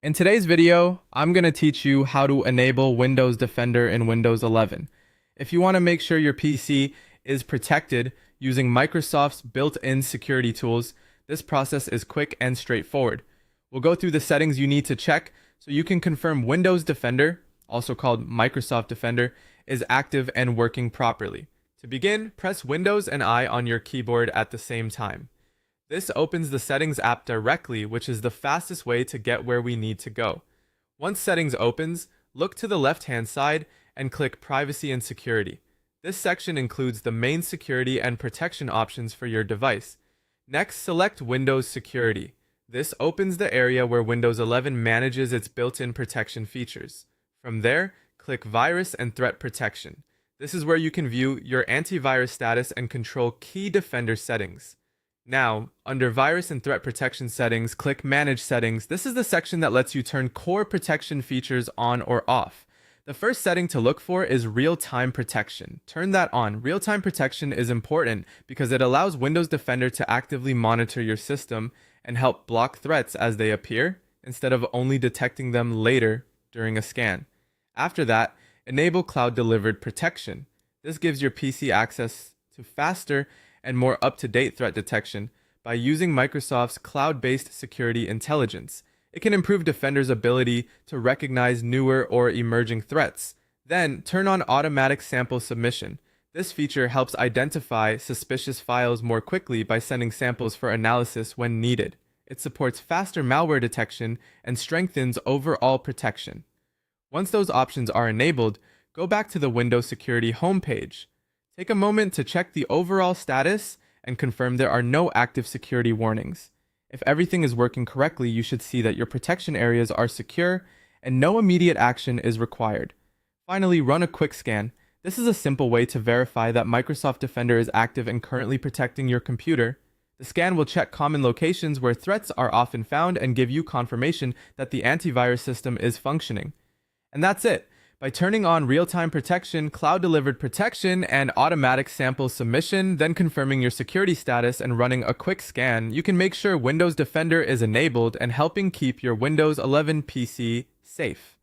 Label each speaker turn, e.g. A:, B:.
A: In today's video, I'm going to teach you how to enable Windows Defender in Windows 11. If you want to make sure your PC is protected using Microsoft's built-in security tools, this process is quick and straightforward. We'll go through the settings you need to check so you can confirm Windows Defender, also called Microsoft Defender, is active and working properly. To begin, press Windows and I on your keyboard at the same time. This opens the Settings app directly, which is the fastest way to get where we need to go. Once Settings opens, look to the left-hand side and click Privacy and Security. This section includes the main security and protection options for your device. Next, select Windows Security. This opens the area where Windows 11 manages its built-in protection features. From there, click Virus and Threat Protection. This is where you can view your antivirus status and control key Defender settings. Now, under Virus and Threat Protection settings, click Manage Settings. This is the section that lets you turn core protection features on or off. The first setting to look for is Real-Time Protection. Turn that on. Real-Time Protection is important because it allows Windows Defender to actively monitor your system and help block threats as they appear, instead of only detecting them later during a scan. After that, enable Cloud-Delivered Protection. This gives your PC access to faster and more up-to-date threat detection by using Microsoft's cloud-based security intelligence. It can improve Defender's ability to recognize newer or emerging threats. Then, turn on Automatic Sample Submission. This feature helps identify suspicious files more quickly by sending samples for analysis when needed. It supports faster malware detection and strengthens overall protection. Once those options are enabled, go back to the Windows Security homepage. Take a moment to check the overall status and confirm there are no active security warnings. If everything is working correctly, you should see that your protection areas are secure and no immediate action is required. Finally, run a quick scan. This is a simple way to verify that Microsoft Defender is active and currently protecting your computer. The scan will check common locations where threats are often found and give you confirmation that the antivirus system is functioning. And that's it. By turning on real-time protection, cloud-delivered protection, and automatic sample submission, then confirming your security status and running a quick scan, you can make sure Windows Defender is enabled and helping keep your Windows 11 PC safe.